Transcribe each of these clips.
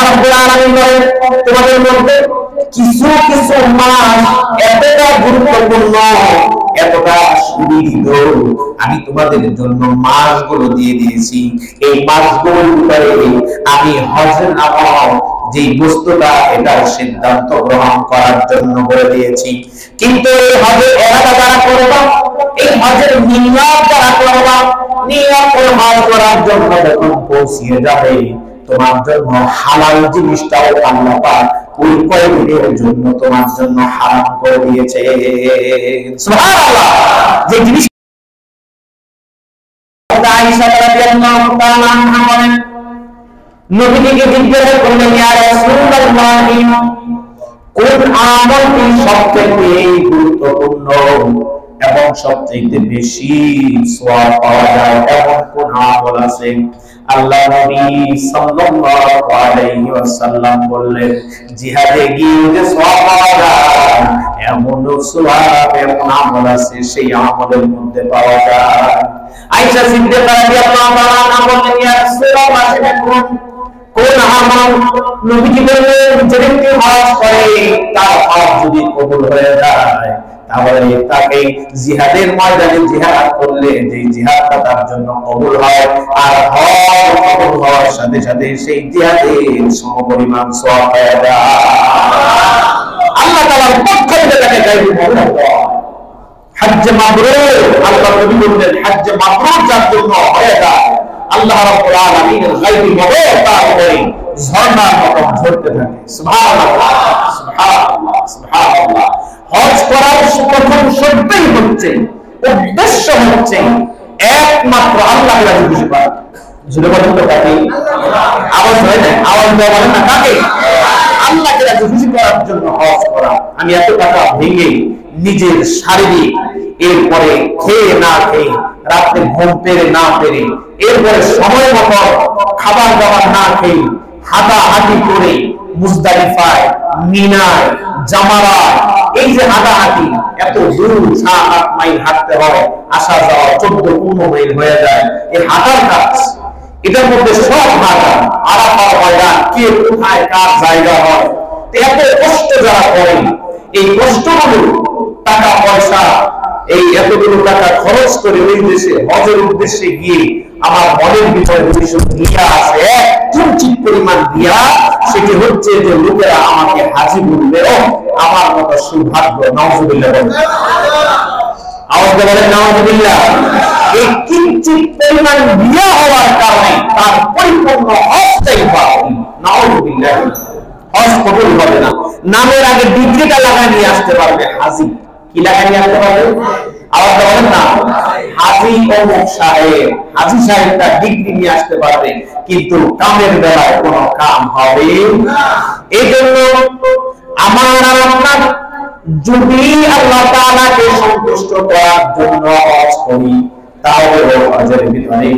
রাব্বুল আলামিন বলেন তোমাদের মধ্যে কিছু কিছু মাস এতটা গুরুত্বপূর্ণ, এতটা সুবিধ আমি তোমাদের জন্য মাসগুলো দিয়ে দিয়েছি। এই মাসগুলোর ভিতরে আমি হজের নামক যে বস্তুটা এটার সিদ্ধান্ত গ্রহণ করার জন্য বলে দিয়েছি। কিন্তু এই হজের এরাদা যারা করবা, এই হজের নিয়ত যারা করবা, নিয়ত করে হজ করার জন্য যখন পৌঁছিয়ে যাবে তোমার জন্য হালাল জিনিসটাও আল্লাহ পাক ওই কয়েকদিনের জন্য তোমার জন্য হারাম করে দিয়েছে। সুবহানাল্লাহ। যে জিনিস আয়েশা রাদিয়াল্লাহু তাআলা আনহা বলেন নবীকে জিজ্ঞাসা করলেন ইয়া রাসূলুল্লাহ কোন আমলটি সবচেয়ে গুরুত্বপূর্ণ এবং সবচেয়ে বেশি সওয়াব পাওয়া যায় এমন কোন আমল আছে? আল্লাহ নবী সাল্লাল্লাহু আলাইহি ওয়াসাল্লাম বললেন জিহাদে গিয়ে যে সওয়াব পাওয়া যায় এমন সওয়াব এমন আমল আছে সেই আমলের মধ্যে পাওয়া যায়। আয়েশা সিদ্দিকা রাদিয়াল্লাহু তাআলা বললেন ইয়া রাসূলুল্লাহ কোন আমল? নবীজি বললেন যে ব্যক্তি হজ করে তার হজ যদি কবুল হয়ে যায় তাহলে তাকে জিহাদের ময়দানে জিহাদ করলে যে জিহাদটা তার জন্য কবুল হয় আর হজ কবুল হওয়ার সাথে সাথে সেই জিহাদের সমপরিমাণ সওয়াব হয়ে যায়। আল্লাহ তাআলার পক্ষ থেকে তাকে গায়বী মওলা হজ্জ মাবরুর, আল্লাহ নবী বললেন হজ্জ মাবরুর যার জন্য হয়ে যায় আল্লাহ রাব্বুল আলামিনের গায়বী মওলা তার উপরে ঝর্ণার মতো ঝরতে থাকে। সুবহানাল্লাহ সুবহানাল্লাহ সুবহানাল্লাহ। হজ করার প্রথম শর্তই হচ্ছে, উদ্দেশ্য হচ্ছে একমাত্র আল্লাহকে রাজি খুশি করা। জুড়ে বলেন তো কাকে? আওয়াজ হয় না, আওয়াজ দেওয়া বলেন না কাকে? আল্লাহকে রাজি খুশি করার জন্য হজ করা। আমি এত টাকা ভেঙে নিজের শারীরিক, এরপরে খেয়ে না খেয়ে, রাতে ঘুম পেরে না পেরে, এরপরে সময় মতো খাবার দাবার না খেয়ে হাঁটাহাঁটি করে মুজদালিফায়, মিনায়, জামারায় এই যে হাঁটাহাঁটি এত দূর 7-8 মাইল হাঁটতে হয়, আসা যাওয়া 14-15 মাইল হয়ে যায়। এই হাঁটার কাজ এটার মধ্যে সব হাঁটা, আরাফার ময়দান, কে কোথায় কার জায়গা হয়, এত কষ্ট যারা করে এই কষ্টগুলো টাকা পয়সা এই এতগুলো টাকা খরচ করে ওই দেশে হজের উদ্দেশ্যে গিয়ে আমার মনের ভিতরে দিয়া আছে কিঞ্চিত পরিমাণ দিয়া, সেটি হচ্ছে যে লোকেরা আমাকে হাজি বলবে, ও আমার মতো সৌভাগ্য। নাউজুবিল্লাহ বলেন, আওয়াজ বলেন নাউজুবিল্লাহ। এই কিঞ্চিত পরিমাণ দিয়া হওয়ার কারণে তার পরিপূর্ণ হজটাই পাবে। নাউজুবিল্লাহ। হজ কবুল হবে না, নামের আগে ডিগ্রিটা লাগায় নিয়ে আসতে পারবে হাজি। কি লাগায় নিয়ে আসতে পারবে? আওয়াজ বলেন না, হাজি অমুক সাহেব, হাজি সাহেবটা ডিগ্রি নিয়ে আসতে পারবে কিন্তু কামের বেলায় কোনো কাম হবে না। এই জন্য আমার আর আপনার যদি আল্লাহ তাআলাকে সন্তুষ্ট করার জন্য হজ করি তাহলে হজের ভিতরে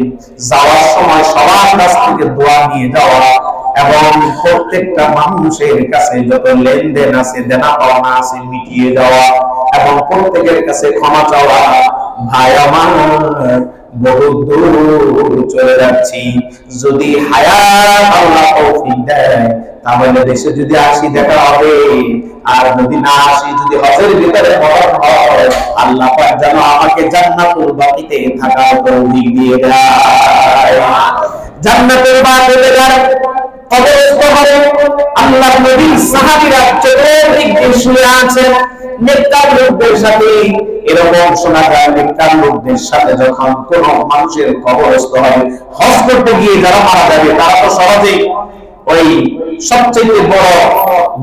যাওয়ার সময় সবার কাছ থেকে দোয়া নিয়ে যাওয়া এবং প্রত্যেকটা মানুষের কাছে যত লেনদেন আছে, দেনা পাওনা আছে মিটিয়ে দেওয়া এবং প্রত্যেকের কাছে ক্ষমা চাওয়া। ভাই আমার বহু দূর চলে যাচ্ছি, যদি হায়াত আল্লাহ তৌফিক দেয় তাহলে দেশে যদি আসি দেখা হবে, আর যদি না আসি, যদি হজের ভিতরে মরণ হয় আল্লাহ পাক যেন আমাকে জান্নাতুল বাকিতে থাকার তৌফিক দিয়ে দেয়। জান্নাতুল বাকিতে যায় কবরস্থ হবে আল্লাহর নবী সাহাবীরা চতুর্দিক দিয়ে শুয়ে আছেন। নেককার লোকদের সাথে এরকম শোনা যায়, নেককার লোকদের সাথে যখন কোন মানুষের কবরস্থ হবে, হজ করতে গিয়ে যারা মারা যাবে তারা তো সহজেই ওই সবচেয়ে বড়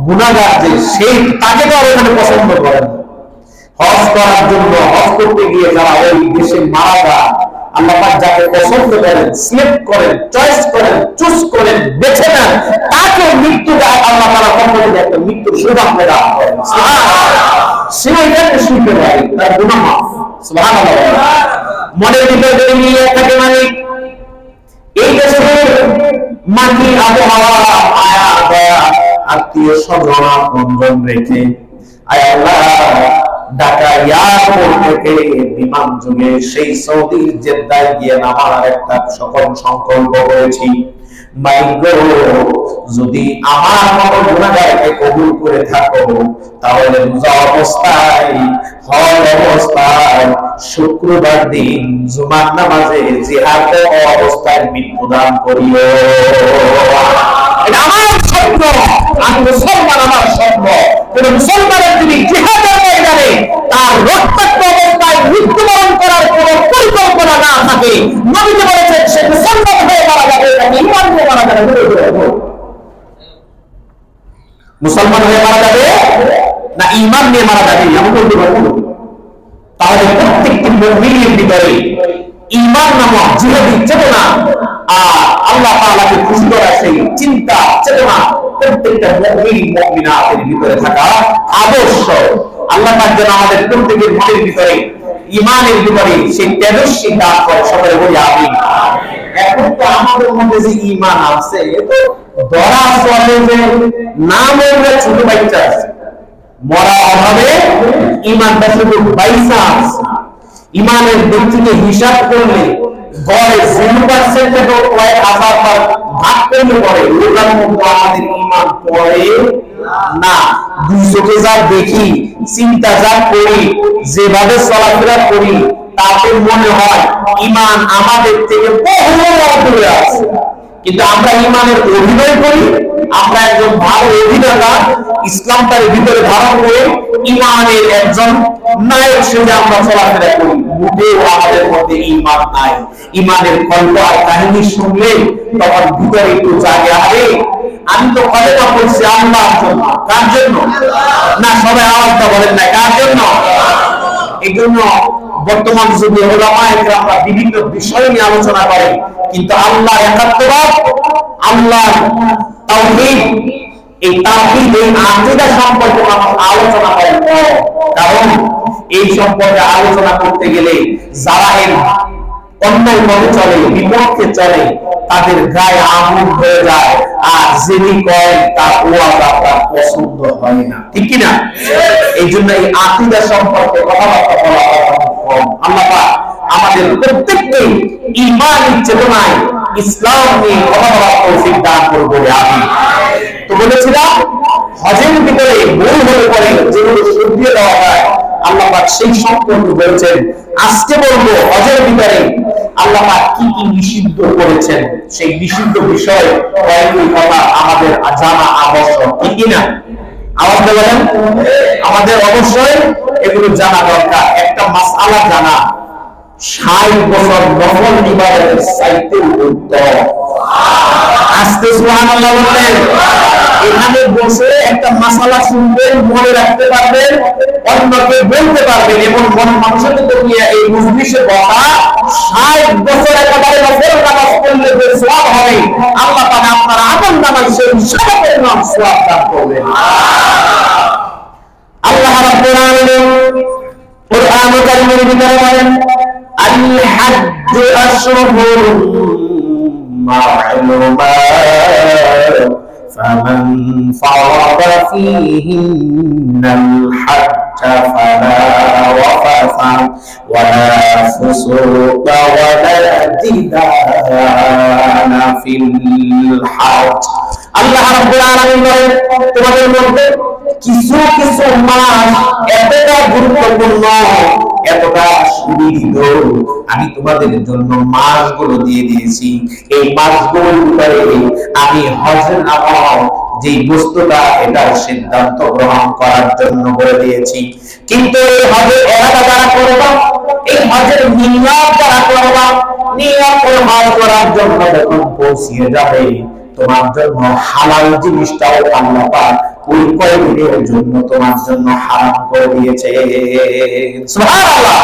গুনাহগার যে সেই তাকে তো আর এখানে পছন্দ করেন। হজ করার জন্য হজ করতে গিয়ে যারা ওই দেশে মারা যায় আল্লাহ পাক যাকে পছন্দ করেন, সিলেক্ট করেন, চয়েস করেন, চুজ করেন, বেছে নেন, তাকে মৃত্যু দেয় আল্লাহ তাআলা কখনো একটা মৃত্যুর সৌভাগ্য দান করেন। সে এটাকে শুনতে পারে, তার গুনাহ মাফ। সুবহানাল্লাহ। মনের ভিতরে যদি নিয়ে থাকে মানে এই দেশের মাটি, আবহাওয়া, মায়া, দয়া, আত্মীয় স্বজন, আপনজন রেখে আয় আল্লাহ ঢাকা এয়ারপোর্ট থেকে বিমান যোগে সেই সৌদির জেদ্দায় গিয়ে নামার একটা সকল সংকল্প করেছি। মালিক যদি আমার মতো গুনাহগারকে কবুল করে থাকো তাহলে রোজা অবস্থায় হজ অবস্থায় শুক্রবার দিন জুমার নামাজে জিহাদ অবস্থায় মৃত্যু দান করিও। এটা আমার স্বপ্ন, আমি মুসলমান, আমার স্বপ্ন। কোন মুসলমানের যদি জিহাদের ময়দানে তার রক্তাক্ত অবস্থায় মৃত্যুবরণ করার কোন পরিকল্পনা না থাকে, নবীজি বলেছেন সে মুসলমান হয়ে মারা যাবে, তাকে ঈমান নিয়ে মারা যাবে। মুসলমান হয়ে মারা যাবে না ঈমান নিয়ে মারা যাবে, এমন বলতে পারবো। তাহলে প্রত্যেকটি মুমিনের ভিতরে ঈমান নামক জিহাদি চেতনা আর আল্লাহ তাআলাকে খুশি করার সেই চিন্তা চেতনা প্রত্যেকটা মুমিন মুমিনাতের ভিতরে থাকা আবশ্যক। আল্লাহ পাক যেন আমাদের প্রত্যেকের মনের ভিতরে ঈমানের ভিতরে সেই তেজস্বী দান করে, সকলে বলি আমিন। এখন তো আমাদের মধ্যে যে ঈমান আছে তো ধরা চলে যে নাম আমরা ছোট বাচ্চা আছে, মরা অভাবে ঈমানটা শুধু বাইচান্স। ঈমানের দিক থেকে হিসাব করলে গড়ে 0% থেকে কয়েক হাজার বার ভাগ করলে পরে ওটার মধ্যে আমাদের ঈমান পড়ে না। দুই চোখে যা দেখি, চিন্তা যা করি, যেভাবে চলাফেরা করি, তাতে মনে হয় ঈমান আমাদের থেকে বহু দূরে আছে। কিন্তু আমরা ঈমানের অভিনয় করি, আমরা একজন ভালো অভিনেতা, ইসলামটার ভিতরে ধারণ করে ঈমানের একজন নায়ক সেজে আমরা চলাফেরা করি। মোটেও আমাদের মধ্যে ঈমান নাই। ঈমানের গল্প আর কাহিনী শুনলে তখন ভিতরে একটু জাগে, আরে আমি তো কলেমা পড়ছি আল্লাহর জন্য। কার জন্য? না, সবাই আওয়াজটা বলেন না, কার জন্য? এই জন্য বর্তমান যুগে উলামায়ে কেরামরা বিভিন্ন বিষয় নিয়ে আলোচনা করে, কিন্তু আল্লাহ একাত্মবাদ, আল্লাহর তাওহীদ, এই তাওহীদ, এই আকীদা সম্পর্কে মানুষ আলোচনা করে। কারণ এই সম্পর্কে আলোচনা করতে গেলে যারা এর অন্যায় পথে চলে, বিপক্ষে চলে, তাদের গায়ে আগুন হয়ে যায়, আর যিনি করেন তার ওয়াজ আপনার পছন্দ হয় না, ঠিক কিনা? এই জন্য এই আকীদা সম্পর্কে কথাবার্তা বলা কম। আল্লাহ পাক আমাদের প্রত্যেককে ঈমানের চেতনায় ইসলাম নিয়ে কথা বলার তৌফিক দান করুন, আমিন। তো বলেছিলাম হজের ভিতরে মূল হয়ে পড়ে যেগুলো শুদ্ধিয়ে দেওয়া হয়, আল্লাহ পাক সেই সম্পর্কে বলেছেন। আজকে বলবো হজের ভিতরে আল্লাহ পাক কি কি নিষিদ্ধ করেছেন, সেই নিষিদ্ধ বিষয় কয়েকটি কথা আমাদের জানা আবশ্যক, ঠিক কিনা? আওয়াজ বলেন, আমাদের অবশ্যই এগুলো জানা দরকার। একটা মাসআলা জানা 60 বছর নফল ইবাদতের চাইতে উত্তম। আস্তে সুবহানাল্লাহ বলেন। এখানে বসে একটা মাসআলা শুনবেন, মনে রাখতে পারবেন, অন্যকে বলতে পারবেন, এবং মন মানসিকতা নিয়ে এই মজলিসে বসা 60 বছর একেবারে নফল নামাজ পড়লে যে সওয়াব হবে, আল্লাহ তাআলা আপনার আমল নামায় সেই হিসাবে পরিমাণ সওয়াব দান করবেন। আল্লাহ রাব্বুল আলামিন কুরআন কারীমের ভিতরে বলেন, আল হাজ্জ আশহুরুম মা'লুমাত ফামান ফারাদা ফীহিন্নাল হাজ্জ ফালা রাফাসা ওয়ালা ফুসুকা ওয়ালা জিদালা ফিল হাজ্জ। আল্লাহ রাব্বুল আলামিন বলেন, তোমাদের মধ্যে কিছু কিছু মাস এতটা গুরুত্বপূর্ণ, এতটা সুবিধিত, আমি তোমাদের জন্য মাসগুলো দিয়ে দিয়েছি। এই মাসগুলোর ভিতরে আমি হজের নামক যে বস্তুটা, এটার সিদ্ধান্ত গ্রহণ করার জন্য বলে দিয়েছি। কিন্তু এই হজের এরাদা যারা করবা, এই হজের নিয়ত যারা করবা, নিয়ত করে হজ করার জন্য যখন পৌঁছিয়ে যাবে, তোমার জন্য হালাল জিনিসটাও আল্লাহ পাক ওই কয়েকদিনের জন্য তোমার জন্য হারাম করে দিয়েছে। সুবহানাল্লাহ।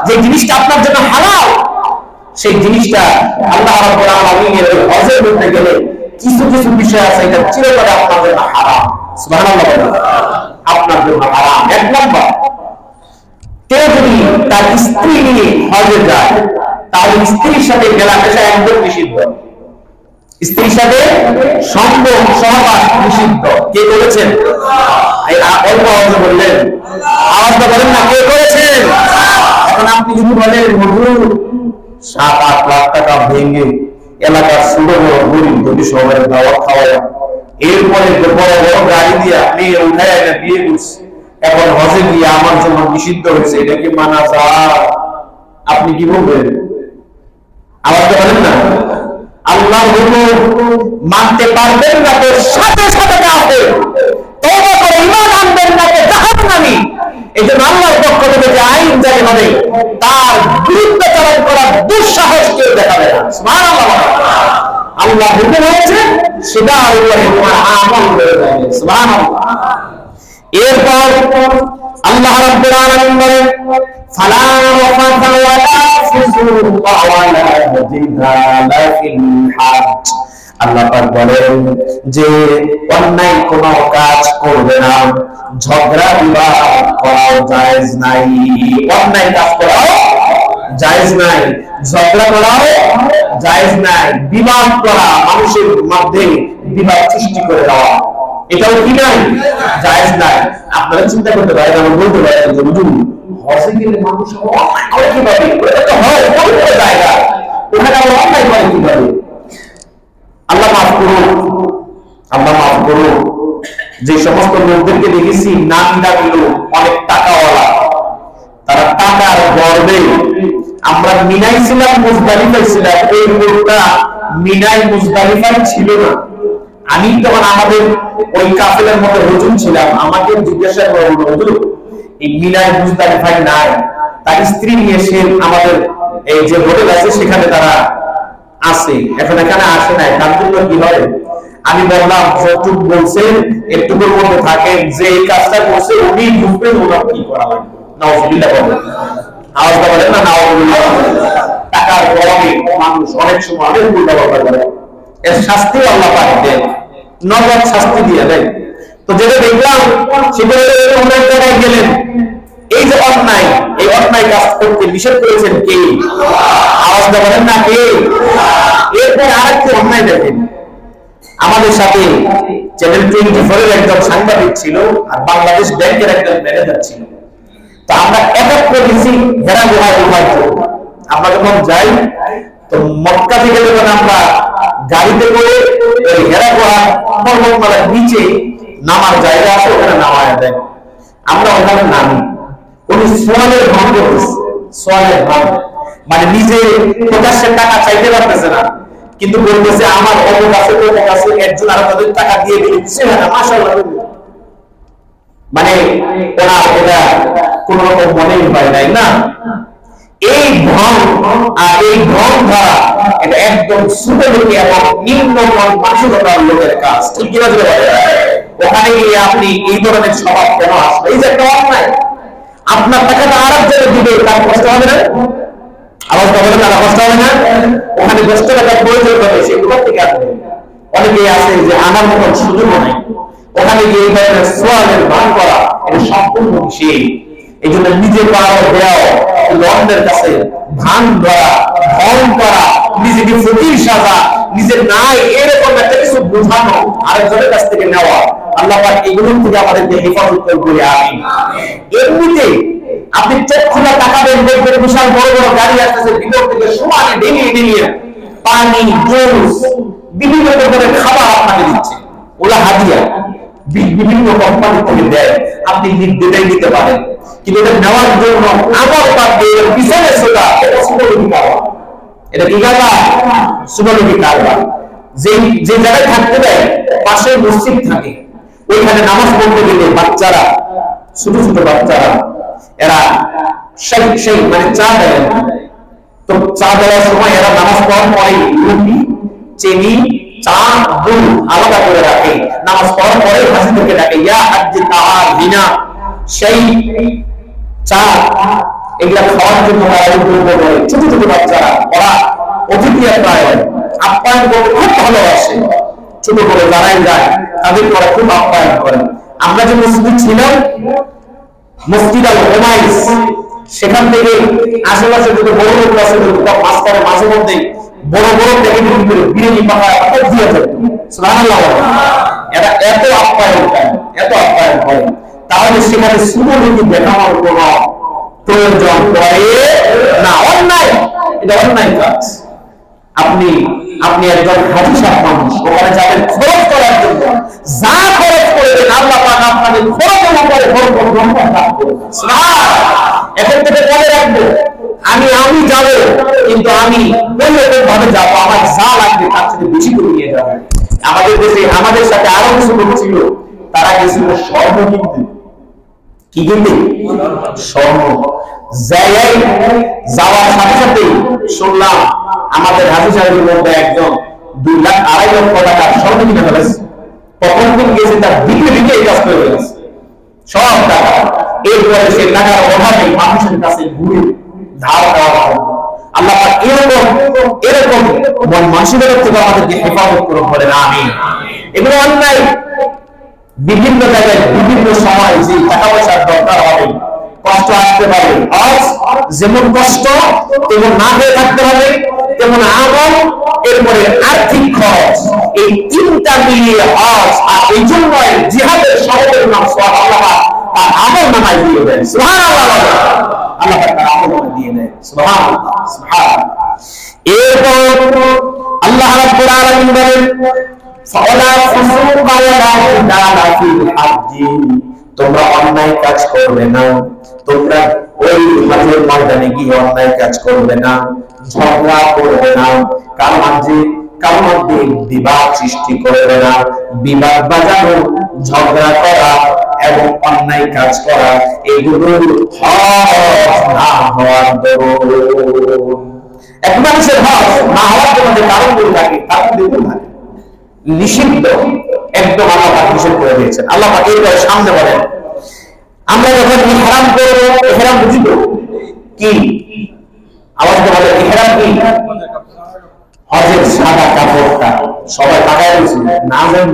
যে জিনিসটা আপনার জন্য হালাল, সেই জিনিসটা আল্লাহ রাব্বুল আলামিনের হজের মধ্যে গেলে কিছু কিছু বিষয় আছে, এটা চিরতরে আপনার জন্য হারাম। সুবহানাল্লাহ। আপনার জন্য হারাম। এক নম্বর, কেউ যদি তার স্ত্রী নিয়ে হজে যায়, তাহলে স্ত্রীর সাথে মেলামেশা একদম নিষিদ্ধ। স্ত্রীর সাথে সম্পর্ক সহবাস নিষিদ্ধ। কে করেছেন? অল্প আওয়াজে বললেন, আওয়াজটা বলেন না, কে করেছেন? এখন আপনি যদি বলেন হুজুর 7-8 লাখ টাকা ভেঙে এলাকার ছোট বড় গরিব দুটি সবাই দাওয়াত খাওয়ায়, এরপরে বড় বড় গাড়ি দিয়ে আপনি উঠায় এনে বিয়ে করছে, এখন হজে গিয়ে আমার জন্য নিষিদ্ধ হয়েছে, এটা কি মানা যায়? আপনি কি বলবেন? আবার তো বলেন না, আল্লাহর হুকুম মানতে পারবেন না তো সাথে সাথে কাফের, তওবা করে ঈমান আনবেন না তো জাহান্নামী। এই জন্য আল্লাহর পক্ষ থেকে যে আইন জারি হবে তার বিরুদ্ধাচরণ করার দুঃসাহস কেউ দেখাবে না। সুবহানাল্লাহ। আল্লাহ হুকুম হয়েছে সেটা উপরে তোমার আমল হয়ে যাবে। সুবহানাল্লাহ। এরপর আল্লাহ রাব্বুল আলামিন বলেন ফালা রাফাতা ওয়ালা ফুসুকা ওয়ালা জিদালা ফিল হজ। আল্লাহ পাক বলেন যে অন্যায় কোনো কাজ করবে না, ঝগড়া বিবাদ করাও জায়েজ নাই। অন্যায় কাজ করাও জায়েজ নাই, ঝগড়া করাও জায়েজ নাই, বিবাদ করা, মানুষের মধ্যে বিবাদ সৃষ্টি করে দেওয়া, এটাও কি নাই? জায়েজ নাই। আপনারা চিন্তা করতে পারেন, আমি বলতে পারেন যে হুজুর হজে গেলে মানুষ করে কিভাবে? ওটা তো হয় পবিত্র জায়গা, ওখানে আবার অন্যায় করে কিভাবে? আল্লাহ মাফ করুন, আল্লাহ মাফ করুন। যে সমস্ত লোকদেরকে দেখেছি নামি দামি লোক, অনেক টাকাওয়ালা, তারা টাকার গর্বে, আমরা মিনাই ছিলাম, মুজদালিফায় ছিলাম, এই লোকটা মিনাই মুজদালিফায় ছিল না। আমি তখন আমাদের ওই কাফেলার মধ্যে হুজুর ছিলাম, আমাকে জিজ্ঞাসা করলো হুজুর এই মিনাই মুজদালিফায় নাই, তার স্ত্রী নিয়ে সে আমাদের এই যে হোটেল আছে সেখানে তারা আছে, এখন এখানে আসে নাই, তার জন্য কি হবে? আমি বললাম যতটুক বলছেন একটুকুর মধ্যে থাকেন, যে এই কাজটা করছে উনি বুঝবেন ওনার কি করা লাগবে। নাউজুবিল্লাহ বলেন, আওয়াজটা বলেন না নাউজুবিল্লাহ। টাকার গরমে মানুষ অনেক সময় অনেক উল্টা পাল্টা করে, এর শাস্তি আল্লাহ পাক দেন, নগদ শাস্তি দিয়ে দেন। তো যেটা দেখলাম সেটা অনেক জায়গায় গেলেন, এই যে অন্যায়, এই অন্যায় কাজ করতে নিষেধ করেছেন কে? আওয়াজটা বলেন না কে? এরপর আরেকটি অন্যায় দেখেন, আমাদের সাথে চ্যানেল 24 এর একজন সাংবাদিক ছিল আর বাংলাদেশ ব্যাংকের একজন ম্যানেজার ছিল। তো আমরা একক করেছি হেরা গুহায় উঠার জন্য। আমরা যখন যাই তো মক্কা থেকে যখন আমরা গাড়িতে করে ওই হেরা গুহা পর্বতমালার নিচে নামার জায়গা আছে, ওখানে নামায় দেয়, আমরা ওখানে নামি। উনি সোয়ালের ভান করতেছে, সোয়ালের ভান মানে নিজে প্রকাশ্যে টাকা চাইতে পারতেছে না, কিন্তু বলতেছে আমার অমুক আছে তমুক আছে, একজন আর তাদের টাকা দিয়ে দিচ্ছে না, মাশাআল্লাহ। মানে ওরা এটা কোন রকম মনেই হয় নাই না। এই ভ্রম আর এই ভ্রম ধরা এটা একদম সুতলোকে এবং নিম্ন মানসিকতার লোকের কাজ, ঠিক কিনা? ওখানে গিয়ে আপনি এই ধরনের স্বভাব কেন আসবে? এই যে একটা অন্যায়, আপনার টাকাটা আরেকজনে দিবে, তার কষ্ট হবে না? আওয়াজটা বলে না, কষ্ট হবে না? ওখানে 10 টাকা প্রয়োজন হবে, সেগুলো থেকে আসবে। অনেকেই আছে যে আমার মতন সুযোগ নাই, ওখানে গিয়ে এই ধরনের সোয়ালের ভান করা এটা সম্পূর্ণ নিষেধ। এই জন্য নিজে পাওয়া দেওয়া, লন্ডের কাছে ভান ধরা, ভন করা, নিজেকে ফকির সাজা, নিজের নাই এরকম একটা কিছু বোঝানো, আরেকজনের কাছ থেকে নেওয়া, আল্লাহ পাক এগুলোর থেকে আমাদেরকে হেফাজত করবে। আমিন। এমনিতে আপনি চোখ খোলা টাকা দেখবেন, বিশাল বড় বড় গাড়ি আসতেছে, ভিতর থেকে সমানে ডেলিয়ে ডেলিয়ে পানি, জুস, বিভিন্ন ধরনের খাবার আপনাকে দিচ্ছে, ওলা হাদিয়া বিভিন্ন কোম্পানি থেকে দেয়, আপনি নির্দেশাই দিতে পারেন, কিন্তু এটা নেওয়ার জন্য আমার পাশে পিছনে সোজা, এটা সুবলকি কারবার। এটা কি কারবার? সুবলকি কারবার। যে যে জায়গায় থাকতে দেয় পাশে মসজিদ থাকে, ওইখানে নামাজ পড়তে গেলে বাচ্চারা, ছোট ছোট বাচ্চারা, এরা সেই মানে চা দেয়, তো চা দেওয়ার সময় এরা নামাজ পড়ার পরে রুটি, চিনি, চা, দুধ আলাদা করে রাখে, নামাজ পড়ার পরে হাসি থেকে ডাকে ইয়া হাজ্জি তাআল বিনা, সেই চা এগুলা খাওয়ার জন্য ছোট ছোট বাচ্চারা, ওরা অতিথি আপ্যায়ন করতে খুব ভালোবাসে, ছোট বড় যারাই যায় তাদের ওরা খুব আপ্যায়ন করে। আমরা যে মসজিদ ছিলাম, মসজিদ আল ওমাইস, সেখান থেকে আশেপাশে যত বড় লোক আছে মাঝখানে মাঝে মধ্যে বড় বড় প্যাকেট করে বিরিয়ানি পাকা দিয়ে যায়। সুবহানাল্লাহ। এটা এত আপ্যায়ন করে, এত আপ্যায়ন করে, তাহলে সেখানে সুবলকি দেখানোর কোন প্রয়োজন পড়ে না। অন্যায়, এটা অন্যায় কাজ। আপনি আপনি একজন হাজি সাহেব মানুষ, ওখানে যাবেন খরচ করার জন্য, যা খরচ করবেন আল্লাহ পাক আপনাদের খরচের উপরে বরকত দান করবেন। সুবহানাল্লাহ। এখন থেকে বলে রাখবো, আমি যাব, কিন্তু আমি কোনরকম ভাবে যাবো, আমার যা লাগবে তার থেকে বেশি করে নিয়ে যাবো। আমাদের দেশে আমাদের সাথে আরো কিছু লোক ছিল, তারা গেছিল স্বর্ণ কিনতে। কি কিনতে? স্বর্ণ। জায়গায় যাওয়ার সাথে সাথে শুনলাম আমাদের হাজি সাহেবের মধ্যে একজন 2 লাখ 2.5 লক্ষ টাকার স্বর্ণ কিনে ফেলেছে। প্রথম দিন গেছে তার দিকে দিকে এই কাজ করে ফেলেছে সব টাকা। এরপরে সে টাকার অভাবে মানুষের কাছে ঘুরে ধার দেওয়া হয়। আল্লাহ পাক এরকম মন মানসিকতার থেকে আমাদেরকে হেফাজত করুন, বলেন আমিন। এগুলো অন্যায়। বিভিন্ন জায়গায় বিভিন্ন সময় যে টাকা পয়সার দরকার হবে, কষ্ট আসতে পারে, আজ যেমন কষ্ট তেমন না হয়ে থাকতে হবে, তেমন আমল, এরপরে আর্থিক খরচ, এই তিনটা মিলিয়ে হজ। আর এই জন্য জিহাদের সহজের নাম সওয়াব আল্লাহ তার আমল নামায় দিয়ে দেন। সুবহানাল্লাহ। আল্লাহ তার আমল নামায় দিয়ে দেন। সুবহানাল্লাহ, সুবহানাল্লাহ। এরপর আল্লাহ রাব্বুল আলামিন বলেন, ফাওয়ালা ফুসুকা ওয়ালা জিদালা ফিল হাজ্জ, তোমরা অন্যায় কাজ করবে না, তোমরা ওই হজের ময়দানে গিয়ে অন্যায় কাজ করবে না, ঝগড়া করবে না, কারোর মধ্যে বিবাদ সৃষ্টি করবে না। বিবাদ বাজানো, ঝগড়া করা এবং অন্যায় কাজ করা, এগুলো হজ না হওয়ার দরুন। এক মানুষের হজ না হওয়ার জন্য যে কারণগুলো থাকে তার মধ্যে থাকে নিষিদ্ধ, একদম আল্লাহ পাক নিষেধ করে দিয়েছেন। আল্লাহ পাক এর সামনে বলেন, আমরা যখন ইহরাম করব, ইহরাম বুঝি তো কি? আওয়াজ দিয়ে বলেন, ইহরাম কি? হজের সাদা কাপড়টা সবাই তাকায় রয়েছে, না জানেন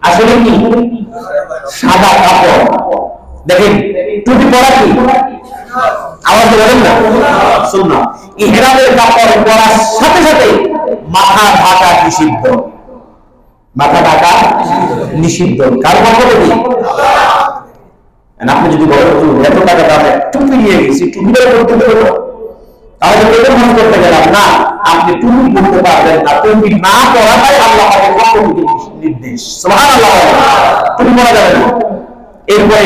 আসলে কি? সাদা কাপড়। দেখেন টুপি পরা কি? আওয়াজ দিয়ে বলেন না, সুন্নাহ। ইহরামের কাপড় পরার সাথে সাথে মাথা ঢাকা নিষিদ্ধ। মাথা ঢাকা নিষিদ্ধ। কার পক্ষ থেকে? আপনি যদি বলেন এত টাকা দামে টুপি নিয়ে গেছি, টুপিটা করতে দেবো, তাহলে পেটে মনে করতে গেলাম না, আপনি টুপি পড়তে পারবেন না। টুপি না পরাটাই আল্লাহ পাকের পক্ষ থেকে নির্দেশ। সুবহানাল্লাহ। টুপি পরা যাবে না। এরপরে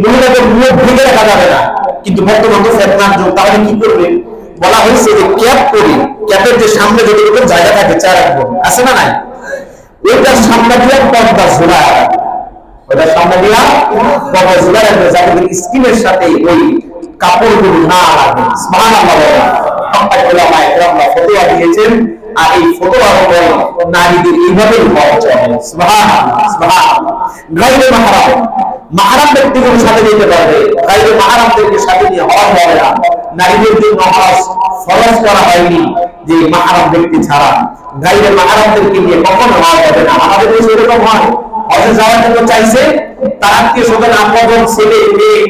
মহিলাদের মুখ ঢেকে রাখা যাবে না, কিন্তু বর্তমান তো ফেতনার যুগ, তাহলে কি করবে? বলা হয়েছে যে ক্যাপ করি, ক্যাপের যে সামনে যতটুকু জায়গা থাকে চা রাখবো, আছে না নাই? ওইটার সামনে দিয়ে পর্দা ঝোলা, ওইটার সামনে দিয়ে পর্দা ঝোলা রাখবে, যাতে স্কিনের সাথে ওই কাপড়গুলো না লাগে। সুবহানাল্লাহ। ফতোয়া দিয়েছেন, আর এই ফতোয়া হলো নারীদের এইভাবে হওয়া চলে। সুবহানাল্লাহ, সুবহানাল্লাহ। গায়রে মাহরাম, মাহরাম ব্যক্তিদের সাথে যেতে পারবে, গায়রে মাহরামদেরকে সাথে নিয়ে হওয়া যাবে না। নারীদের জন্য হজ ফরজ করা হয়নি যে মাহরাম ব্যক্তি ছাড়া, গায়রে মাহরামদেরকে নিয়ে কখনো হওয়া যাবে না। আমাদের দেশে এরকম হয়, হজে যাওয়ার জন্য চাইছে, তার আত্মীয় স্বজন, আপন ছেলে মেয়ে,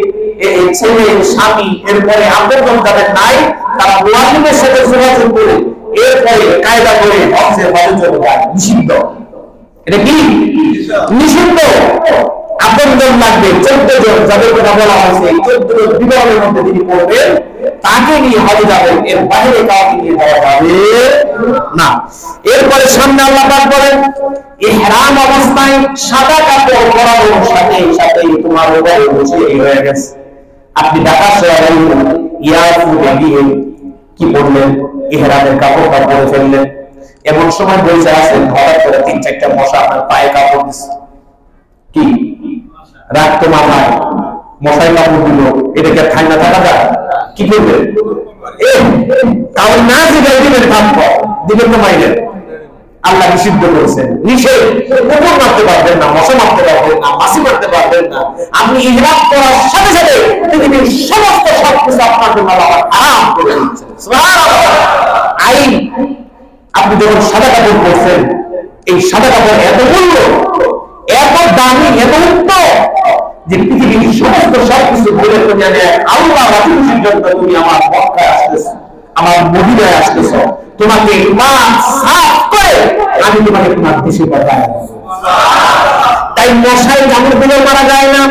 ছেলে স্বামী, এরপরে আপন যাদের নাই, তারা মুয়াজ্জিনের সাথে যোগাযোগ করে এরপরে কায়দা করে হজে চলে যায়। নিষিদ্ধ। এটা কি? নিষিদ্ধ। আপনজন লাগবে 14 জন, যাদের কথা বলা হয়েছে, 14 জন বিবরণের মধ্যে তিনি পড়বেন, তাকে নিয়ে হজে যাবেন, এর বাইরে কাউকে নিয়ে যাওয়া যাবে না। এরপরে সামনে আল্লাহ পাক বলেন, ইহরাম অবস্থায় সাদা কাপড় পরানোর সাথে সাথে তোমার উপরে বসে হয়ে গেছে। আপনি ঢাকা শহরে ইয়ারফুটে গিয়ে কি করলেন? ইহরামের কাপড়টা পরে ফেললেন। এমন সময় বসে আছেন, হঠাৎ করে 3-4টা মশা আপনার পায়ে কাপড় দিচ্ছে, কি রাখতো মাথায়, মশাই কাপড় দিল, এটাকে ঠান্ডা থাকা যায়? কি করবে? তাহলে না দিবেন, দিবেন কাপড় দিবেন তো মাইলেন। আল্লাহ নিষিদ্ধ করেছেন, নিষেধ। কুকুর মারতে পারবেন না, মশা মারতে পারবেন না, মাছি মারতে পারবেন না। আপনি ইহরাম করার সাথে সাথে পৃথিবীর সমস্ত সবকিছু আপনার জন্য আল্লাহ হারাম করে দিয়েছেন। সুবহানাল্লাহ। আইন। আপনি যখন সাদা কাপড় পরছেন, এই সাদা কাপড় এত মূল্য, এত দামি, এত উত্তম যে পৃথিবীর সমস্ত সবকিছু বলে তুমি আল্লাহ রাসূল সিদ্ধান্ত, তুমি আমার মক্কায় আসতেছ, আমার মদিনায় আসতেছ, তোমাকে সাফ করে আমি তোমাকে তোমার দেশে পাঠাই। তাই মশাই কামড় দিলে মারা যায় না।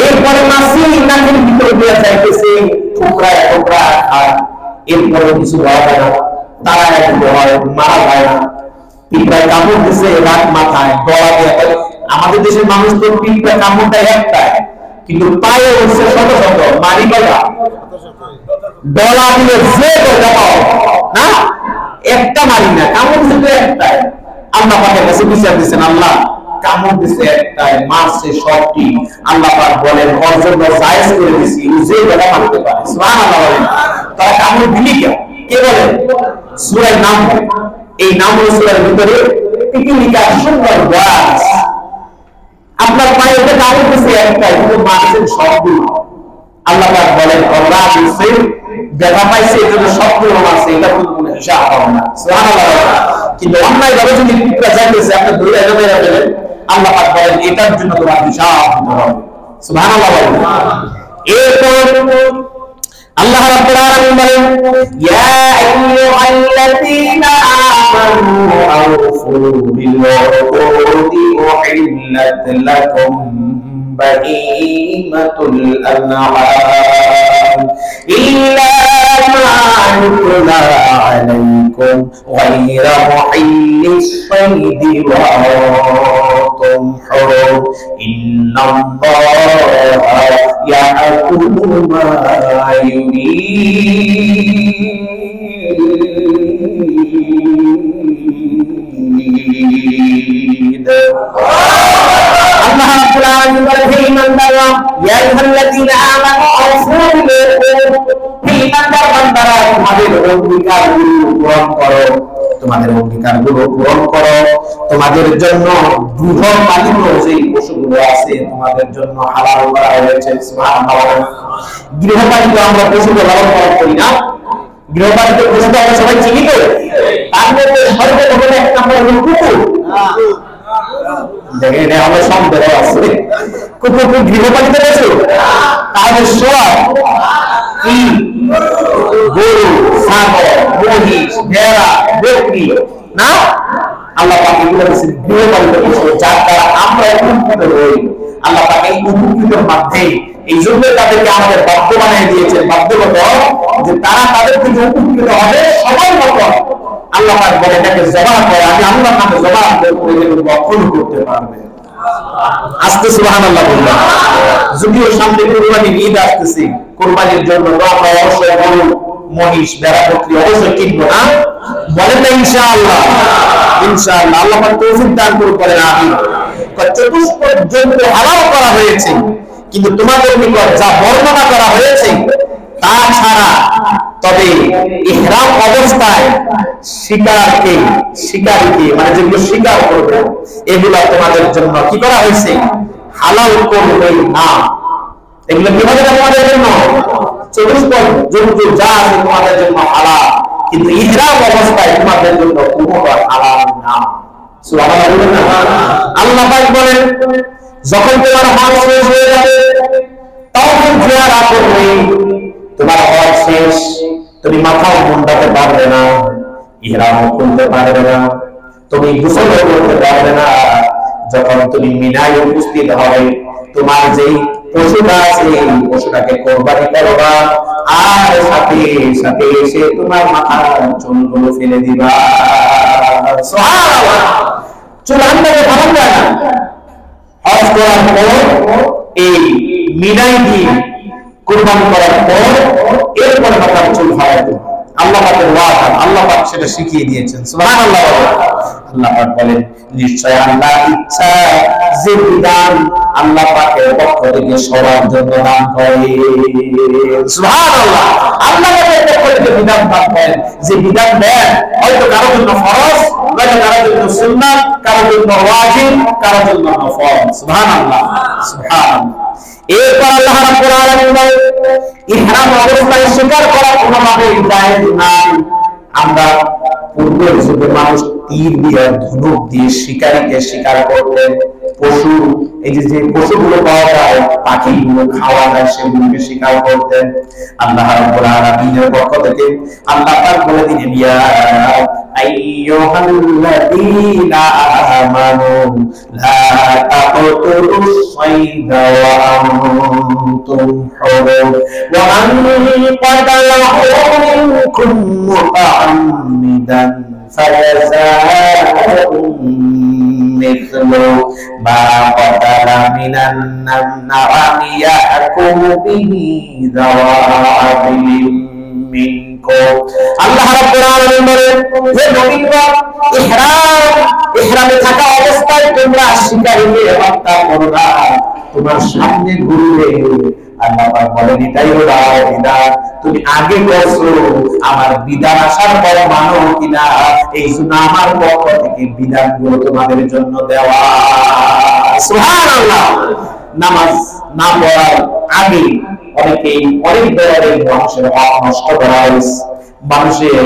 এরপরে মাছি নাকের ভিতরে দিয়ে যাইতেছে, ঠোকরা ঠোকরা, আর এরপরে কিছু হওয়া যায় না। তারা একটু হয় মারা যায় না। পিঁপড়ায় কামড় দিছে রাত মাথায় গলা দিয়ে। আমাদের দেশের মানুষ তো পিঁপড়া কামড়টা একটাই, কিন্তু পায়ে হচ্ছে শত শত, মারি গলা ডলা দিলে যে গলা পাও না, একটা মারি না, কামড় দিতে একটাই। আল্লাহ পাকের কাছে বিচার দিচ্ছেন, আল্লাহ কামড় দিছে একটাই, মারছে সবটি, আল্লাহ পাক বলেন ওর জন্য জায়েজ করে দিছি যে গলা মারতে পারে। সুবহানাল্লাহ বলেন। তারা কামড় দিলি কে বলেন? সূরার নাম, এই নাম সূরার ভিতরে পিপিলিকা সুন্দর গাছ, আপনার পায়ে এটা কামড় দিছে একটাই, কিন্তু মারছেন সবগুলো। আল্লাহ পাক বলেন আল্লাহ দিছে ব্যথা পাইছে এজন্য সবগুলো মারছে, এটা কোনো হিসাব হবে না। সুবহানাল্লাহ। কিন্তু অন্যায় ভাবে যদি পিঁপড়া যাইতেছে আপনি ধরে এভাবে রাখবেন, আল্লাহ পাক বলেন এটার জন্য তোমার হিসাব দিতে হবে। সুবহানাল্লাহ বলেন। এরপর আল্লাহ রাব্বুল আলামিন বলেন ইয়া আইয়ুহাল্লাযীনা আমানু আউফু বিল উকুদি উহিল্লাত লাকুম বাহিমাতুল আনআম ইল্লা মা ইউতলা আলাইকুম গায়রা মুহিল্লিশ শাইদি ওয়া আনতুম হুরুম ইন্নাল্লাহা ইয়াকুমু মা يريد الله رب العالمين হে ইমানদাররা ইয়া আইয়ুহাল্লাযীনা আমানু আউফু বিল-উকুদ, হে ইমানদার বান্দারা তোমাদের অঙ্গীকারগুলো পূরণ করো, তোমাদের অঙ্গীকারগুলো পূরণ করো। তোমাদের জন্য দৃঢ় পালিত যে পশুগুলো আছে তোমাদের জন্য হালাল করা হয়েছে। সুবহানাল্লাহ। গৃহপালিত আমরা পশুকে লালন পালন করি না, গৃহপালিত পশু তো আমরা সবাই চিনি তো, তার মধ্যে সর্বপ্রথম এক নম্বর হলো কুকুর। দেখেন আমাদের সন্দেহ আছে, কুকুর কি গৃহপালিত পশু? তাহলে সোয়াব কি গরু, ছাগল, মহিষ, ভেড়া, বকরি না? আল্লাহ পাক এগুলো বলেছেন গৃহপালিত পশু, যার দ্বারা আমরা উপকৃত হই। আল্লাহ পাক এই উপকৃতের মাধ্যমে এই জন্য তাদেরকে আমাদের বাধ্য বানিয়ে দিয়েছেন, বাধ্যগত যে তারা তাদের থেকে উপকৃত হবে সবার মতো। আল্লাহ পাক বলে এটাকে জবাহ করে, আমি আল্লাহর নামে জবাহ করে এগুলো বক্ষণ করতে পারবে। আস্তে সুবহানাল্লাহ বললাম। যদিও সামনে কুরবানির ঈদ আসতেছে, কুরবানির জন্য তো আমরা অবশ্যই গরু, মহিষ, ভেড়া, বকরি অবশ্যই কিনবো না? বলেন না ইনশাআল্লাহ? ইনশাআল্লাহ। আল্লাহ পাক তৌফিক দান করেন। আমিন। চতুষ্পদ জন্তু হালাল করা হয়েছে, কিন্তু তোমাদের নিকট যা বর্ণনা করা হয়েছে তা ছাড়া, তবে ইহরাম অবস্থায় শিকারীকে মানে যেগুলো শিকার করবে এগুলো তোমাদের জন্য কি করা হয়েছে? হালাল করবে না। এগুলো কি হবে তোমাদের জন্য? চতুষ্পদ জন্তু যা আছে তোমাদের জন্য হালাল, কিন্তু ইহরাম অবস্থায় তোমাদের জন্য কোনো হালাল না। সুবহানাল্লাহ। আল্লাহ পাক বলেন যখন তোমার হজ শেষ হয়ে যাবে তখন জিয়ারা করবে, তোমার হজ শেষ, তুমি মাথাও মুন্ডাতে পারবে না, ইহরামও খুলতে পারবে না, তুমি গোসলও করতে পারবে না। যখন তুমি মিনায় উপস্থিত হবে, তোমার যেই পশুটা আছে এই পশুটাকে কোরবানি করবা, আর সাথে সাথে এসে তোমার মাথার চুলগুলো ফেলে দিবা। সুবহানাল্লাহ। চুল আনতে ভালো যায় না। হজ করার পর এই মিনায় গিয়ে কুরবানি করার পর এরপর মাথার চুল ফালাতে আল্লাহ পাকের ওয়াদা, আল্লাহ পাক সেটা শিখিয়ে দিয়েছেন। সুবহানাল্লাহ। আল্লাহ পাক বলেন নিশ্চয় আল্লাহ ইচ্ছা যে বিধান আল্লাহ পাকের পক্ষ থেকে সবার জন্য দান করে। সুবহানাল্লাহ। আল্লাহ পাকের পক্ষ থেকে বিধান দান করেন, যে বিধান দেন হয়তো কারোর জন্য ফরজ, হয়তো কারোর জন্য সুন্নাত, কারোর জন্য ওয়াজিব, কারোর জন্য নফল। সুবহানাল্লাহ। সুবহানাল্লাহ। এরপর আল্লাহ রাব্বুল আলামিন বলেন ইহরাম অবস্থায় শিকার করা কোনোভাবে জায়েজ নাই। আমরা পূর্বের যুগে মানুষ তীর দিয়ে, ধনুক দিয়ে শিকারীকে শিকার করতেন। পশু, এই যে পশুগুলো পাওয়া যায়, পাখিগুলো খাওয়া যায়, সেগুলোকে শিকার করতেন। আল্লাহ রাব্বুল আলামিনের পক্ষ থেকে আল্লাহ পাক বলে দিলেন ইয়া আইয়ুহাল্লাযীনা আমানু লা তাকতুলুস সাইদা ওয়া আনতুম হুরুম ওয়া মান ক্বাতালাহু মিনকুম মুতাআম্মিদান ফাজাযাউন মিসলু মা ক্বাতালা মিনান না'আমি ইয়াহকুমু বিহি যাওয়া আদলিন মিনকুম। আল্লাহ রাব্বুল আলামিন বলেন যে নবীরা ইহরামে থাকা অবস্থায় তোমরা শিকারীকে হত্যা করো না, তোমার সামনে ঘুরলে আল্লাহ পাক বলেন এটাই হলো বিধান, তুমি আগে করছো, আমার বিধান আসার পর মানো কিনা, এই জন্য আমার পক্ষ থেকে বিধানগুলো তোমাদের জন্য দেওয়া। সুবহানাল্লাহ। নামাজ না পড়ার আগে অনেকেই অনেক ধরনের মানুষের হক নষ্ট করা হয়েছে, মানুষের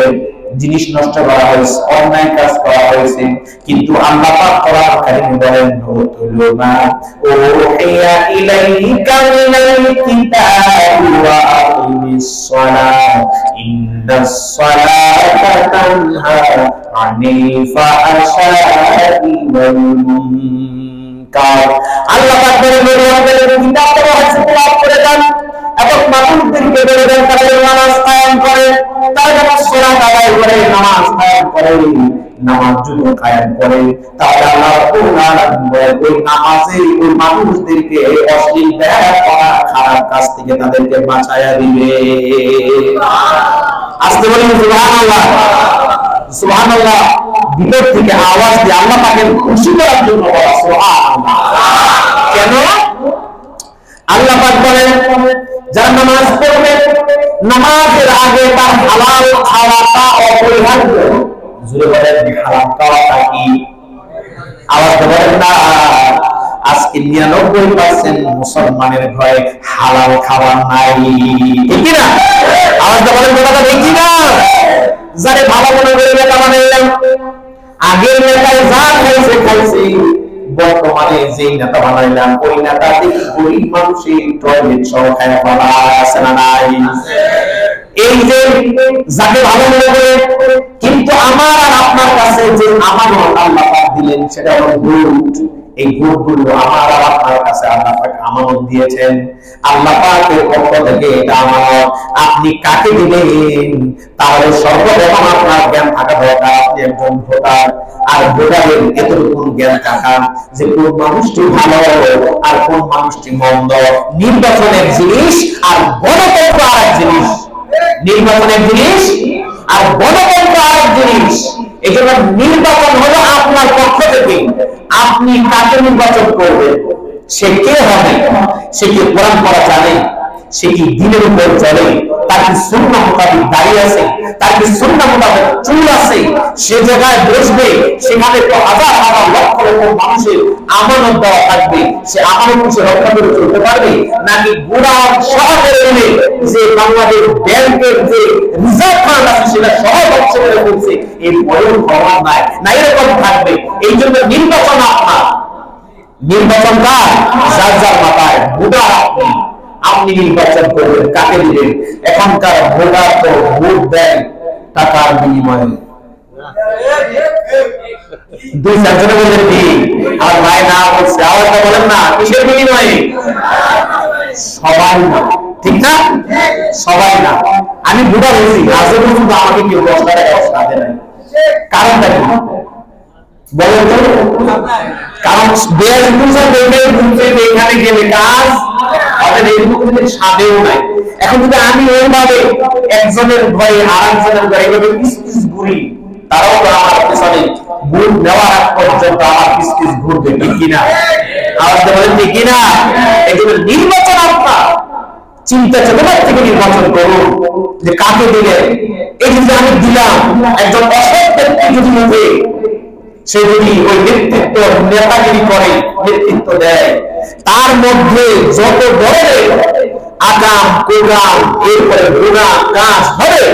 জিনিস নষ্ট করা হয়েছে, অন্যায় কাজ করা হয়েছে, কিন্তু আল্লাহ পাক কোরআন কারীমে বলেন উতুলু মা উহিয়া ইলাইকা মিনাল কিতাবি ওয়া আকিমিস সালাত ইন্নাস সালাতা তানহা আনিল ফাহশাই ওয়াল মুনকার। আল্লাহ পাক বলেন আমাদের কিতাব পড়া হয়েছে, তেলাওয়াত করে দেন এবং মানুষদেরকে বলে দেন তারা নামাজ কায়েম করে, তারা যেন সালাত আদায় করে, নামাজ কায়েম করে, নামাজ যদি কায়েম করে, তাহলে আল্লাহ রাব্বুল আলামিন বলেন ওই নামাজে ওই মানুষদেরকে অশ্লীল ব্যবহার করা খারাপ কাজ থেকে তাদেরকে বাঁচায়া দিবে। আস্তে বলেন সুবহানাল্লাহ। সুবহানাল্লাহ। ভিতর থেকে আওয়াজ দিয়ে আল্লাহ পাকের খুশি করার জন্য বলা সুবহানাল্লাহ। কেন? আল্লাহ পাক বলেন যারা নামাজ পড়বে নামাজের আগে তার হালাল খাওয়াটা অপরিহার্য। জোরে বলেন হারাম খাওয়াটা কি? আওয়াজ বলেন না। আজকে 99% মুসলমানের ঘরে হালাল খাবার নাই, ঠিক কি না? আওয়াজ বলেন কথাটা ঠিক কি না? যারে ভালো মনে করে নেতা বানাইলাম, আগের নেতায় যা খাইছে খাইছে, বর্তমানে যে নেতা বানাইলাম ওই নেতা দেখি গরিব মানুষের টয়লেট সহ খায় ফেলা আছে না নাই? এই যে যাকে ভালো মনে করে, কিন্তু আমার আর আপনার কাছে যে আমানত আল্লাহ পাক দিলেন সেটা হলো ভোট। এই ভোটগুলো আমার আর আপনার কাছে আল্লাহ পাক আমানত দিয়েছেন। আল্লাহ পাকের পক্ষ থেকে এটা আমানত। আপনি কাকে দিবেন তাহলে সর্বপ্রথম আপনার জ্ঞান থাকা দরকার, আপনি একজন ভোটার, আর ভোটারের এতটুকু জ্ঞান থাকা যে কোন মানুষটি ভালো আর কোন মানুষটি মন্দ। নির্বাচন এক জিনিস আর গণতন্ত্র আরেক জিনিস। নির্বাচন এক জিনিস আর গণতন্ত্র আরেক জিনিস। এই জন্য নির্বাচন হলো আপনার পক্ষ থেকে, আপনি কাকে নির্বাচন করবেন, সে কে হবে, সে কি কোরআন পড়া জানে, সে কি দ্বীনের উপর চলে, তার কি সুন্নাহ মোতাবেক দাঁড়িয়ে আছে, তার কি সুন্নাহ মোতাবেক চুল আছে, সে জায়গায় বসবে, সেখানে তো হাজার হাজার লক্ষ লক্ষ মানুষের আমানত দেওয়া থাকবে, সে আমানত সে রক্ষা করে চলতে পারবে, নাকি গোড়া শহরের মিলে যে বাংলাদেশ ব্যাংকের যে রিজার্ভ ফান্ড আছে সেটা সহ ধ্বংস করে ফেলছে, এর পরেও খবর নাই, না এরকম থাকবে। এই জন্য নির্বাচন আপনার, নির্বাচন কার? যার যার মাথায় ভোটার আপনি, আপনি নির্বাচন করবেন কাকে দিবেন। এখনকার ভোটার তো ভোট দেন টাকার বিনিময়ে। দুই চারজনে বললেন কি? আর ভাই না বলছে, আওয়াজটা বলেন না, কিসের বিনিময়ে? সবাই না, ঠিক না? সবাই না। আমি ভোটার হয়েছি, আজও পর্যন্ত আমাকে কেউ 10 টাকা এক্সট্রা দেয় নাই। কারণটা কি বলেন তো? কারণ এখানে গেলে কাজ সাদেও নাই। এখন যদি আমি ওইভাবে একজনের ভয়ে আরেকজনের ভয়ে এইভাবে পিস পিস ঘুরি, তারাও তো আমার পেছনে ভোট নেওয়ার আগ পর্যন্ত আমার পিস পিস ঘুরবে, ঠিক কিনা? আওয়াজ বলেন ঠিক কিনা? এই জন্য নির্বাচন আপনার চিন্তা চেতনার থেকে নির্বাচন করুন যে কাকে দিলেন। এই যে আমি দিলাম, একজন অসৎ ব্যক্তি যদি মুখে সে যদি ওই নেতৃত্ব নেতাগিরি করে, নেতৃত্ব দেয়, তার মধ্যে যত ধরনের আকাম কোরআন এরপরে গুনাহ কাজ হবে,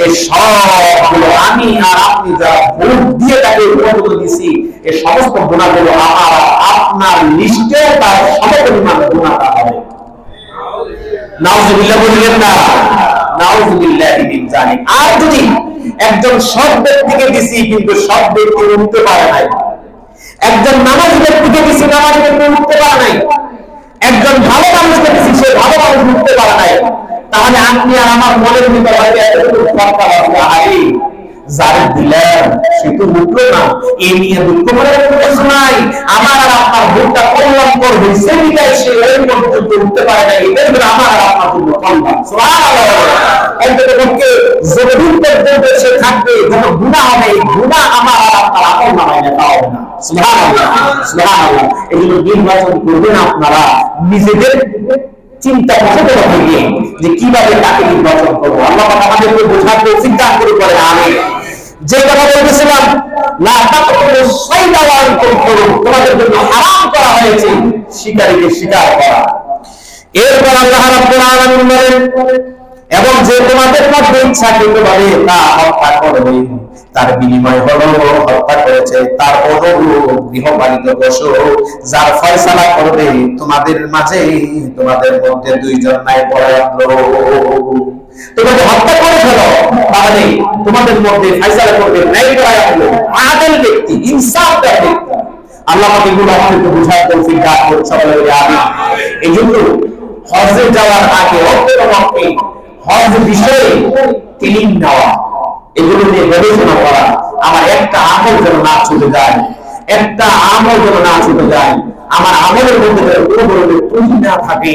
এই সবগুলো আমি আর আপনি যারা ভোট দিয়ে তাকে অনুমোদন দিছি, এই সমস্ত গুনাহগুলো আমার আপনার লিস্টে তার সমপরিমাণ গুনাহটা হবে। নাউজুবিল্লাহ বললেন না? নাউজুবিল্লাহি মিন যালিক। আর যদি একজন সৎ ব্যক্তিকে দিছি কিন্তু সৎ ব্যক্তি উঠতে পারে নাই, একজন নামাজি ব্যক্তিকে দিছি নামাজি ব্যক্তি উঠতে পারে নাই, একজন ভালো মানুষকে দিছি সে ভালো মানুষ উঠতে পারে নাই। তাহলে আপনি আর আমার মনের ভিতর হয়তো এতটুকু দরকার আছে, আরে যারে দিলেন সে তো উঠলো না, এই নিয়ে দুঃখ করার কিছু নাই। আমার আর আপনার ভোটটা কল্যাণ করবে সেটাই সে ওই পর্যন্ত উঠতে পারে না, এটাই হলো আমার আর আপনার জন্য কল্যাণ। সুবহানাল্লাহ। অন্ততপক্ষে যতদিন পর্যন্ত সে থাকবে যত গুনাহ হবে, গুনাহ আমার আর আপনার আমল নামায় লেখা হবে না। সুবহানাল্লাহ সুবহানাল্লাহ। এই জন্য নির্বাচন করবেন আপনারা নিজেদের চিন্তা করতে হবে যে কিভাবে তাকে নির্বাচন করবো। আল্লাহ পাক আমাদেরকে বোঝার তৌফিক দান করে বলেন আমিন। যে কথা বলতেছিলাম, লা তাকুলু সাইদা ওয়া আনতুম হুরুম, তোমাদের জন্য হারাম করা হয়েছে শিকারীকে শিকার করা। এরপর আল্লাহ রাব্বুল আলামিন বলেন, এবং যে তোমাদের মধ্যে ইচ্ছাকৃতভাবে তা হত্যা করবে তার বিনিময় হলো হত্যা করেছে তার অনুরূপ গৃহপালিত পশু, যার ফয়সালা করবে তোমাদের মাঝে তোমাদের মধ্যে দুইজন ন্যায়পরায়ণ লোক। তোমাকে হত্যা করে ফেলো, তাহলে তোমাদের মধ্যে ফয়সালা করবে ন্যায়পরায়ণ লোক, আদল ব্যক্তি, ইনসাফদার ব্যক্তি। আল্লাহ পাক এগুলো আমাদেরকে বোঝার তৌফিক দান করুন, সকলে বলি আমিন। এইজন্য হজ্জে যাওয়ার আগে অন্ততপক্ষে হজ বিষয়ে ট্রেনিং নেওয়া, এগুলো নিয়ে গবেষণা করা, আমার একটা আমল যেন না ছুটে যায়, একটা আমল যেন না ছুটে যায়, আমার আমলের মধ্যে যেন কোনো ধরনের ত্রুটি না থাকে,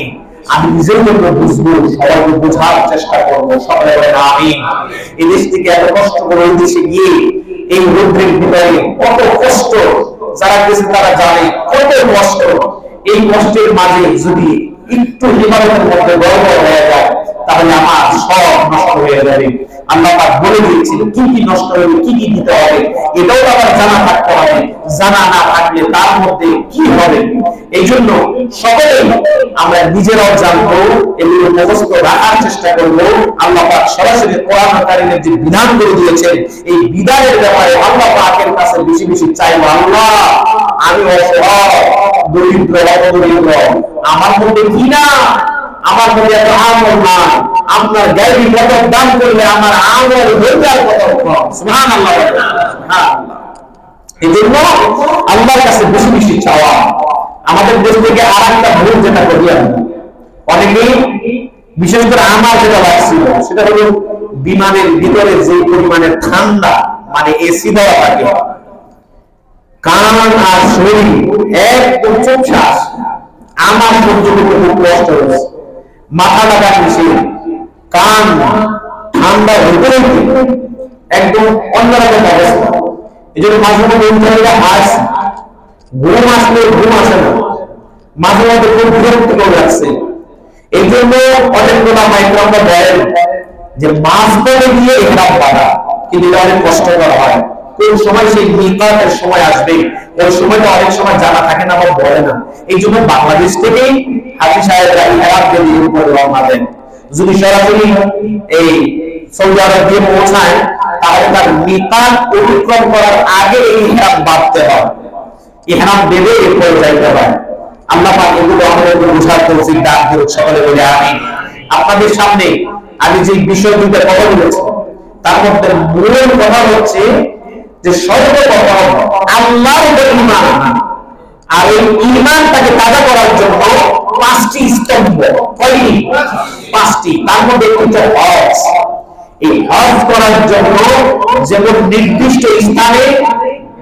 আমি নিজের জন্য বুঝবো, সবাইকে বোঝার চেষ্টা করবো, সকলে বলেন আমিন। এই দেশ থেকে এত কষ্ট করে ওই দেশে গিয়ে এই রোদ্রের ভিতরে কত কষ্ট, যারা গেছে তারা জানে কত কষ্ট। এই কষ্টের মাঝে যদি একটু ইবাদতের মধ্যে গর্ব হয়ে যায় তাহলে আমার সব নষ্ট হয়ে যাবে। আল্লাহ পাক বলে দিয়েছিল কি কি নষ্ট হবে, কি কি দিতে হবে, এটাও আবার জানা থাকতে হবে, জানা না থাকলে তার মধ্যে কি হবে। এই জন্য সকলেই আমরা নিজেরাও জানবো, এগুলো মুখস্থ রাখার চেষ্টা করবো। আল্লাহ পাক সরাসরি কোরআন কারীমের যে বিধান করে দিয়েছেন, এই বিধানের ব্যাপারে আল্লাহ পাকের কাছে বেশি বেশি চাইবো, আল্লাহ আমি অসহায়, দরিদ্র, অপদরিদ্র, আমার মধ্যে কি না, আমার মধ্যে এত আমল নাই, আপনার গায়েবী বরকত দান করলে আমার আমল হয়ে যাওয়ার কথা। সুবহানাল্লাহ সুবহানাল্লাহ। এজন্য আল্লাহর কাছে বেশি বেশি চাওয়া। আমাদের দেশ থেকে আরেকটা ভুল যেটা করি আমরা অনেকেই, বিশেষ করে আমার যেটা লাগছিল সেটা হলো বিমানের ভিতরে যে পরিমাণের ঠান্ডা, মানে এসি দেওয়া থাকে, কান আর শরীর একদম চুপচাপ, আমার সহ্য করতে খুব কষ্ট হয়েছে। মাথা লাগা নিষেধ, কান ঠান্ডা হইতে হইতে একদম অন্যরকম অবস্থা। এই জন্য মাঝে মধ্যে ইন্টারনেটে হাসি, ঘুম আসলে ঘুম আসে না, মাঝে মধ্যে খুব বিরক্ত করে যাচ্ছে। এই জন্য অনেকগুলো মাইক্রোফোন বলেন যে মাছ ধরে গিয়ে ইহরাম বাঁধা, কিন্তু এটা অনেক কষ্টকর হয়। কোন সময় সেই মিকাতের সময় আসবে ওই সময়টা অনেক সময় জানা থাকে না বা বলে না। এই জন্য বাংলাদেশ থেকেই হাজী সাহেবরা ইহরাম দিয়ে উপরে রওনা দেন। যদি সরাসরি এই সৌদি আরব দিয়ে পৌঁছায় তাহলে তার মিকাত অতিক্রম করার আগে এই ইহরাম বাঁধতে হয়, ইহরাম বেঁধে এরপরে যাইতে হয়। আল্লাহ পাক এগুলো আমাদের বোঝার তৌফিক দান করুন, সকলে বলি আমিন। আপনাদের সামনে আমি যে বিষয় দুটো কথা বলেছি তার মধ্যে মূল কথা হচ্ছে যে সর্বপ্রথম আল্লাহর উপর ঈমান আনা, আর এই ঈমানটাকে তাজা করার জন্য পাঁচটি স্তম্ভ, কয়টি? পাঁচটি। তার মধ্যে একটা হজ। এই হজ করার জন্য যেমন নির্দিষ্ট স্থানে,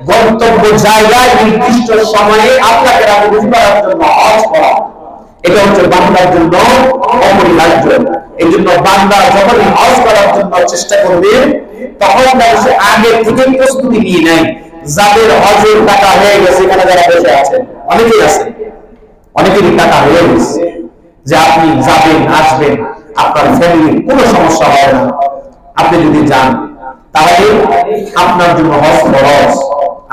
গন্তব্য জায়গায়, নির্দিষ্ট সময়ে আপনাকে রাজি করার জন্য হজ করা, এটা হচ্ছে বান্দার জন্য অপরিহার্য। এই জন্য বান্দা যখন হজ করার জন্য চেষ্টা করবে তখন সে আগে থেকে প্রস্তুতি নিয়ে নেয়। যাদের হজের টাকা হয়ে গেছে, এখানে যারা বসে আছেন অনেকেই আছে, অনেকেরই টাকা হয়ে গেছে যে আপনি যাবেন আসবেন, আপনার ফ্যামিলির কোনো সমস্যা হয় না। আপনি যদি যান তাহলে আপনার জন্য হজ ফরজ,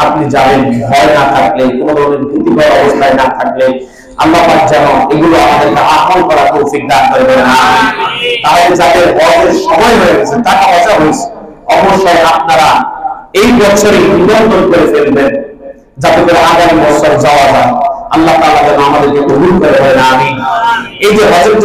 আপনি যাবেন ভয় না থাকলে, কোনো ধরনের ভীতিকর অবস্থায় না থাকলে। আল্লাহ পাক যেন এগুলো আমাদেরকে আমল করার তৌফিক দান করবেন। তাহলে যাদের হজের সময় হয়ে গেছে, টাকা পয়সা হয়েছে, অবশ্যই আপনারা এই বছরে নিবন্ধন করে ফেলবেন যাতে করে আগামী বছর যাওয়া যায়। আল্লাহ তাআলা যেন আমাদেরকে কবুল করে। আমিন। এই যে হজের